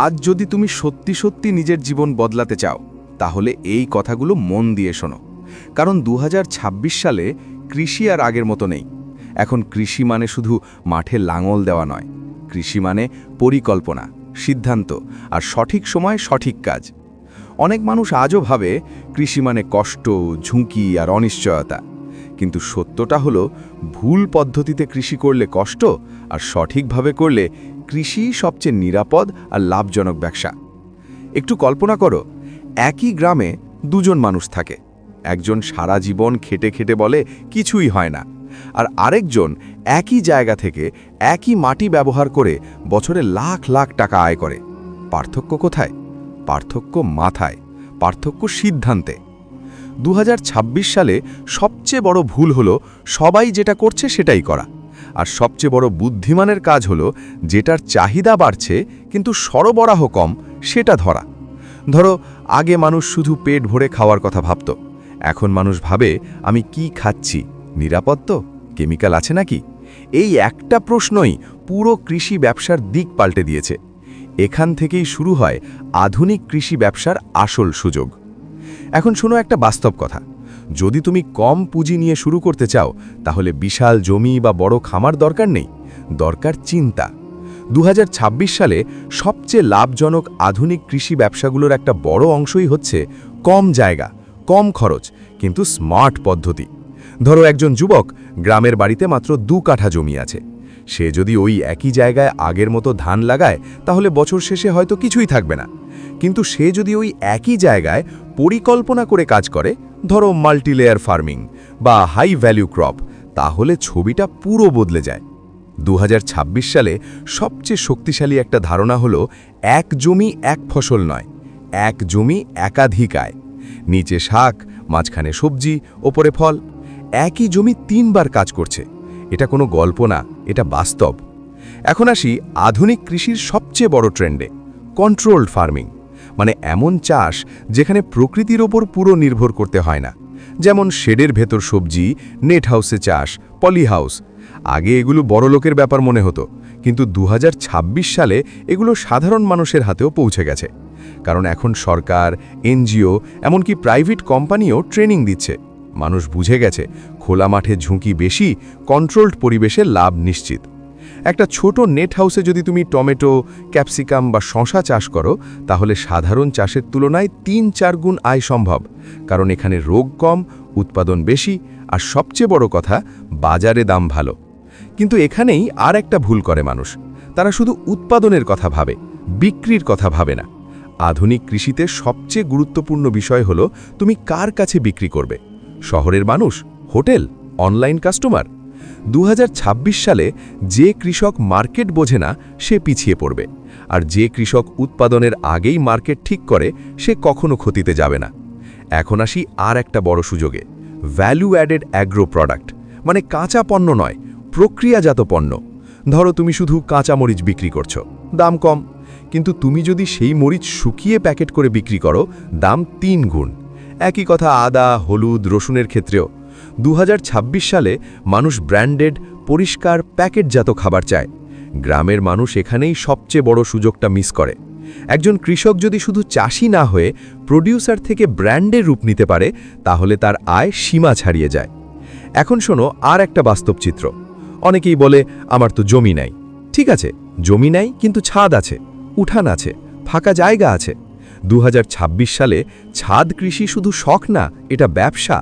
আজ যদি তুমি সত্যি সত্যি নিজের জীবন বদলাতে চাও তাহলে এই কথাগুলো মন দিয়ে শোনো। কারণ 2026 সালে কৃষি আর আগের মতো নেই। এখন কৃষি মানে শুধু মাঠে লাঙল দেওয়া নয়, কৃষি মানে পরিকল্পনা, সিদ্ধান্ত আর সঠিক সময়ে সঠিক কাজ। অনেক মানুষ আজও ভাবে কৃষি মানে কষ্ট, ঝুঁকি আর অনিশ্চয়তা। কিন্তু সত্যটা হলো, ভুল পদ্ধতিতে কৃষি করলে কষ্ট, আর সঠিকভাবে করলে কৃষি সবচেয়ে নিরাপদ আর লাভজনক ব্যবসা। একটু কল্পনা করো, একই গ্রামে দুজন মানুষ থাকে। একজন সারা জীবন খেটে খেটে বলে কিছুই হয় না, আর আরেকজন একই জায়গা থেকে একই মাটি ব্যবহার করে বছরে লাখ লাখ টাকা আয় করে। পার্থক্য কোথায়? পার্থক্য মাথায়, পার্থক্য সিদ্ধান্তে। 2026 সালে সবচেয়ে বড় ভুল হলো সবাই যেটা করছে সেটাই করা, আর সবচেয়ে বড় বুদ্ধিমানের কাজ হলো যেটার চাহিদা বাড়ছে কিন্তু সরবরাহ কম সেটা ধরা। ধরো, আগে মানুষ শুধু পেট ভরে খাওয়ার কথা ভাবত, এখন মানুষ ভাবে আমি কি খাচ্ছি, নিরাপদ তো, কেমিক্যাল আছে নাকি? এই একটা প্রশ্নই পুরো কৃষি ব্যবসার দিক পাল্টে দিয়েছে। এখান থেকেই শুরু হয় আধুনিক কৃষি ব্যবসার আসল সুযোগ। এখন শোনো একটা বাস্তব কথা, যদি তুমি কম পুঁজি নিয়ে শুরু করতে চাও তাহলে বিশাল জমি বা বড় খামার দরকার নেই, দরকার চিন্তা। 2026 সালে সবচেয়ে লাভজনক আধুনিক কৃষি ব্যবসাগুলোর একটা বড় অংশই হচ্ছে কম জায়গা, কম খরচ, কিন্তু স্মার্ট পদ্ধতি। ধরো, একজন যুবক গ্রামের বাড়িতে মাত্র 2 কাঠা জমি আছে। সে যদি ওই একই জায়গায় আগের মতো ধান লাগায় তাহলে বছর শেষে হয়তো কিছুই থাকবে না। কিন্তু সে যদি ওই একই জায়গায় পরিকল্পনা করে কাজ করে, ধরো মাল্টিলেয়ার ফার্মিং বা হাই ভ্যালু ক্রপ, তাহলে ছবিটা পুরো বদলে যায়। 2026 সালে সবচেয়ে শক্তিশালী একটা ধারণা হলো এক জমি এক ফসল নয়, এক জমি একাধিক আয়। নিচে শাক, মাঝখানে সবজি, ওপরে ফল। একই জমি 3 বার কাজ করছে। এটা কোনো গল্প না, এটা বাস্তব। এখন আসি আধুনিক কৃষির সবচেয়ে বড় ট্রেন্ডে, কন্ট্রোলড ফার্মিং। মানে এমন চাষ যেখানে প্রকৃতির ওপর পুরো নির্ভর করতে হয় না। যেমন শেডের ভেতর সবজি, নেট হাউসে চাষ, পলি হাউস। আগে এগুলো বড় লোকের ব্যাপার মনে হতো, কিন্তু 2026 সালে এগুলো সাধারণ মানুষের হাতেও পৌঁছে গেছে। কারণ এখন সরকার, এনজিও, এমনকি প্রাইভেট কোম্পানিও ট্রেনিং দিচ্ছে। মানুষ বুঝে গেছে খোলা মাঠে ঝুঁকি বেশি, কন্ট্রোলড পরিবেশে লাভ নিশ্চিত। একটা ছোট নেট হাউসে যদি তুমি টমেটো, ক্যাপসিকাম বা শসা চাষ করো তাহলে সাধারণ চাষের তুলনায় 3-4 গুণ আয় সম্ভব। কারণ এখানে রোগ কম, উৎপাদন বেশি, আর সবচেয়ে বড় কথা, বাজারে দাম ভালো। কিন্তু এখানেই আর একটা ভুল করে মানুষ, তারা শুধু উৎপাদনের কথা ভাবে, বিক্রির কথা ভাবে না। আধুনিক কৃষিতে সবচেয়ে গুরুত্বপূর্ণ বিষয় হলো তুমি কার কাছে বিক্রি করবে। শহরের মানুষ, হোটেল, অনলাইন কাস্টমার। 2026 সালে যে কৃষক মার্কেট বোঝে না সে পিছিয়ে পড়বে, আর যে কৃষক উৎপাদনের আগেই মার্কেট ঠিক করে সে কখনো ক্ষতিতে যাবে না। এখন আসি আর একটা বড় সুযোগে, ভ্যালু অ্যাডেড অ্যাগ্রো প্রোডাক্ট, মানে কাঁচা পণ্য নয়, প্রক্রিয়াজাত পণ্য। ধরো, তুমি শুধু কাঁচা মরিচ বিক্রি করছো, দাম কম, কিন্তু তুমি যদি সেই মরিচ শুকিয়ে প্যাকেট করে বিক্রি করো, দাম 3 গুণ। একই কথা আদা, হলুদ, রসুনের ক্ষেত্রেও। 2026 সালে মানুষ ব্র্যান্ডেড, পরিষ্কার, প্যাকেটজাত খাবার চায়। গ্রামের মানুষ এখানেই সবচেয়ে বড় সুযোগটা মিস করে। একজন কৃষক যদি শুধু চাষি না হয়ে প্রোডিউসার থেকে ব্র্যান্ডের রূপ নিতে পারে তাহলে তার আয় সীমা ছাড়িয়ে যায়। এখন শোনো আর একটা বাস্তব চিত্র। অনেকেই বলে আমার তো জমি নাই। ঠিক আছে, জমি নাই, কিন্তু ছাদ আছে, উঠান আছে, ফাঁকা জায়গা আছে। 2026 সালে ছাদ কৃষি শুধু শখ না, এটা ব্যবসা।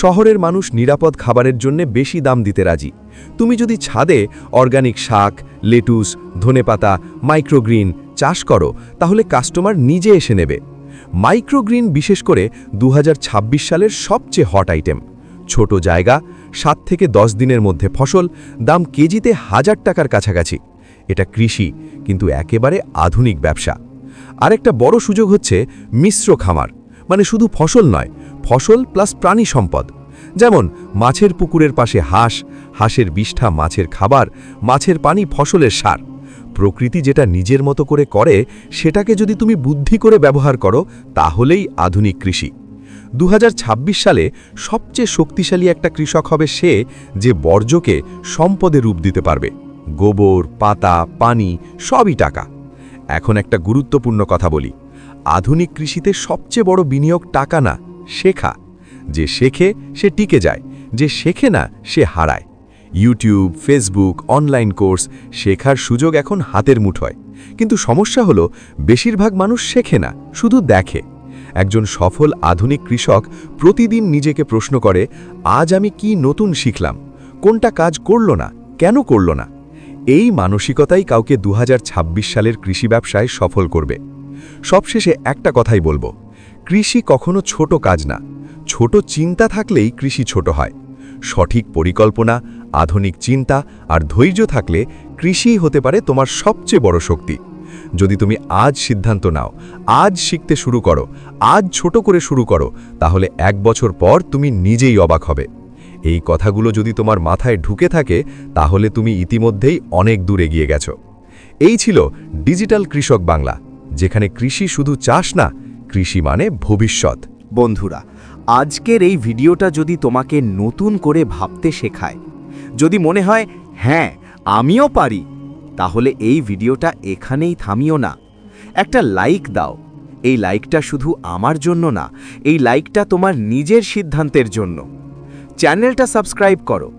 শহরের মানুষ নিরাপদ খাবারের জন্য বেশি দাম দিতে রাজি। তুমি যদি ছাদে অর্গানিক শাক, লেটুস, ধনেপাতা, মাইক্রোগ্রিন চাষ করো তাহলে কাস্টমার নিজে এসে নেবে। মাইক্রোগ্রিন বিশেষ করে 2026 সালের সবচেয়ে হট আইটেম। ছোট জায়গা, 7 থেকে 10 দিনের মধ্যে ফসল, দাম কেজিতে 1000 টাকার কাছাকাছি। এটা কৃষি, কিন্তু একেবারে আধুনিক ব্যবসা। আরেকটা বড় সুযোগ হচ্ছে মিশ্র খামার, মানে শুধু ফসল নয়, ফসল প্লাস প্রাণী সম্পদ। যেমন মাছের পুকুরের পাশে হাঁস, হাঁসের বিষ্ঠা মাছের খাবার, মাছের পানি ফসলের সার। প্রকৃতি যেটা নিজের মতো করে করে সেটাকে যদি তুমি বুদ্ধি করে ব্যবহার করো তাহলেই আধুনিক কৃষি। 2026 সালে সবচেয়ে শক্তিশালী একটা কৃষক হবে সে যে বর্জ্যকে সম্পদে রূপ দিতে পারবে। গোবর, পাতা, পানি সবই টাকা। এখন একটা গুরুত্বপূর্ণ কথা বলি। আধুনিক কৃষিতে সবচেয়ে বড় বিনিয়োগ টাকা না, শেখা। যে শেখে সে টিকে যায়, যে শেখে না সে হারায়। ইউটিউব, ফেসবুক, অনলাইন কোর্স, শেখার সুযোগ এখন হাতের মুঠোয়। কিন্তু সমস্যা হলো বেশিরভাগ মানুষ শেখে না, শুধু দেখে। একজন সফল আধুনিক কৃষক প্রতিদিন নিজেকে প্রশ্ন করে, আজ আমি কি নতুন শিখলাম, কোনটা কাজ করল না, কেন করল না। এই মানসিকতাই কাউকে 2026 সালের কৃষি ব্যবসায় সফল করবে। সবশেষে একটা কথাই বলবো, কৃষি কখনো ছোট কাজ না। ছোট চিন্তা থাকলেই কৃষি ছোট হয়। সঠিক পরিকল্পনা, আধুনিক চিন্তা আর ধৈর্য থাকলে কৃষিই হতে পারে তোমার সবচেয়ে বড় শক্তি। যদি তুমি আজ সিদ্ধান্ত নাও, আজ শিখতে শুরু করো, আজ ছোট করে শুরু করো, তাহলে 1 বছর পর তুমি নিজেই অবাক হবে। এই কথাগুলো যদি তোমার মাথায় ঢুকে থাকে, তাহলে তুমি ইতিমধ্যেই অনেক দূর এগিয়ে গেছো। এই ছিল ডিজিটাল কৃষক বাংলা, যেখানে কৃষি শুধু চাষ না, কৃষি মানে ভবিষ্যৎ। বন্ধুরা, আজকের এই ভিডিওটা যদি তোমাকে নতুন করে ভাবতে শেখায়, যদি মনে হয় হ্যাঁ আমিও পারি, তাহলে এই ভিডিওটা এখানেই থামিও না। একটা লাইক দাও। এই লাইকটা শুধু আমার জন্য না, এই লাইকটা তোমার নিজের সিদ্ধান্তের জন্য। চ্যানেলটা সাবস্ক্রাইব করো,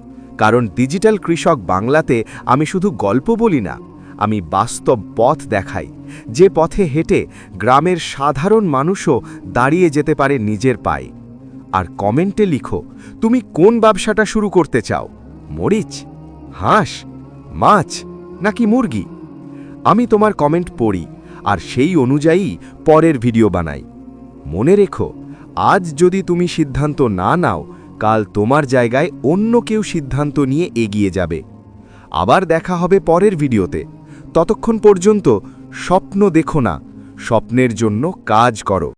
কারণ ডিজিটাল কৃষক বাংলাতে আমি শুধু গল্প বলি না, আমি বাস্তব পথ দেখাই, যে পথে হেঁটে গ্রামের সাধারণ মানুষও দাঁড়িয়ে যেতে পারে নিজের পায়ে। আর কমেন্টে লিখো তুমি কোন ব্যবসাটা শুরু করতে চাও, মরিচ, হাঁস, মাছ নাকি মুরগি। আমি তোমার কমেন্ট পড়ি আর সেই অনুযায়ী পরের ভিডিও বানাই। মনে রেখো, আজ যদি তুমি সিদ্ধান্ত না নাও, কাল তোমার জায়গায় অন্য কেউ সিদ্ধান্ত নিয়ে এগিয়ে যাবে। আবার দেখা হবে পরের ভিডিওতে। ততক্ষণ পর্যন্ত স্বপ্ন দেখো না, স্বপ্নের জন্য কাজ করো।